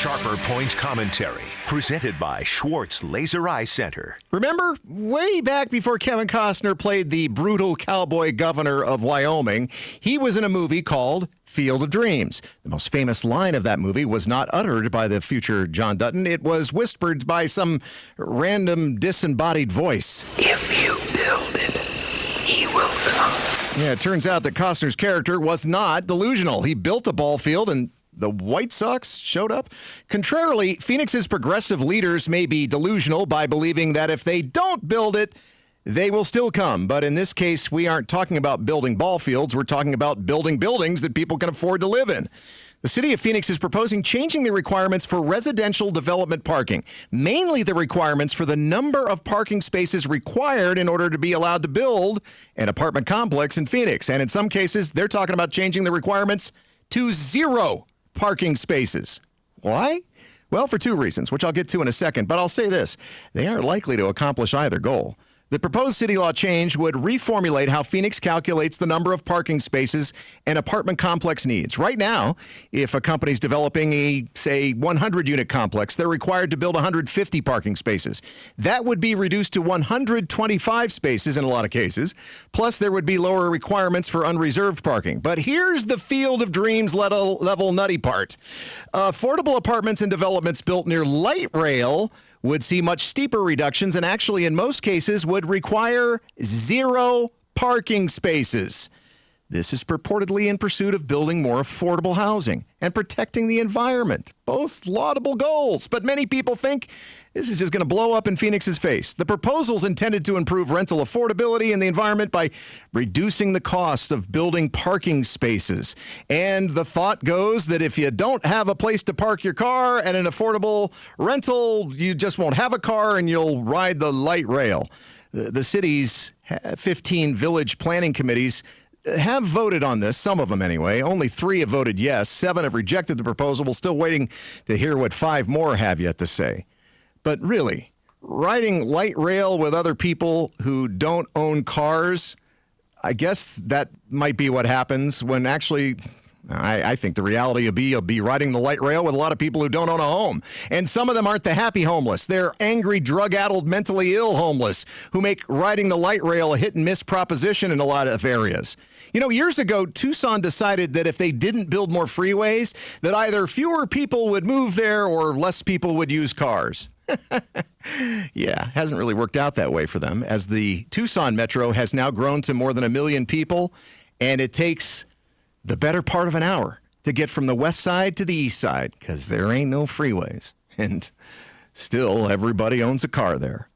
Sharper Point Commentary, presented by Schwartz Laser Eye Center. Remember, way back before Kevin Costner played the brutal cowboy governor of Wyoming, he was in a movie called Field of Dreams. The most famous line of that movie was not uttered by the future John Dutton. It was whispered by some random disembodied voice. If you build it, he will come. Yeah, it turns out that Costner's character was not delusional. He built a ball field and the White Sox showed up. Contrarily, Phoenix's progressive leaders may be delusional by believing that if they don't build it, they will still come. But in this case, we aren't talking about building ball fields. We're talking about building buildings that people can afford to live in. The city of Phoenix is proposing changing the requirements for residential development parking, mainly the requirements for the number of parking spaces required in order to be allowed to build an apartment complex in Phoenix. And in some cases, they're talking about changing the requirements to 0 parking spaces. Why? Well, for 2 reasons, which I'll get to in a second. But I'll say this. They aren't likely to accomplish either goal. The proposed city law change would reformulate how Phoenix calculates the number of parking spaces an apartment complex needs. Right now, if a company's developing a, say, 100-unit complex, they're required to build 150 parking spaces. That would be reduced to 125 spaces in a lot of cases. Plus, there would be lower requirements for unreserved parking. But here's the Field of Dreams level nutty part. Affordable apartments and developments built near light rail would see much steeper reductions and actually, in most cases, would require 0 parking spaces. This is purportedly in pursuit of building more affordable housing and protecting the environment. Both laudable goals, but many people think this is just going to blow up in Phoenix's face. The proposal's intended to improve rental affordability and the environment by reducing the cost of building parking spaces. And the thought goes that if you don't have a place to park your car at an affordable rental, you just won't have a car and you'll ride the light rail. The city's 15 village planning committees have voted on this, some of them anyway. Only 3 have voted yes. 7 have rejected the proposal. We're still waiting to hear what 5 more have yet to say. But really, riding light rail with other people who don't own cars, I guess that might be what happens when actually, I think the reality will be you'll be riding the light rail with a lot of people who don't own a home. And some of them aren't the happy homeless. They're angry, drug-addled, mentally ill homeless who make riding the light rail a hit-and-miss proposition in a lot of areas. You know, years ago, Tucson decided that if they didn't build more freeways, that either fewer people would move there or less people would use cars. Yeah, hasn't really worked out that way for them, as the Tucson metro has now grown to more than 1 million people, and it takes the better part of an hour to get from the west side to the east side because there ain't no freeways. And still, everybody owns a car there.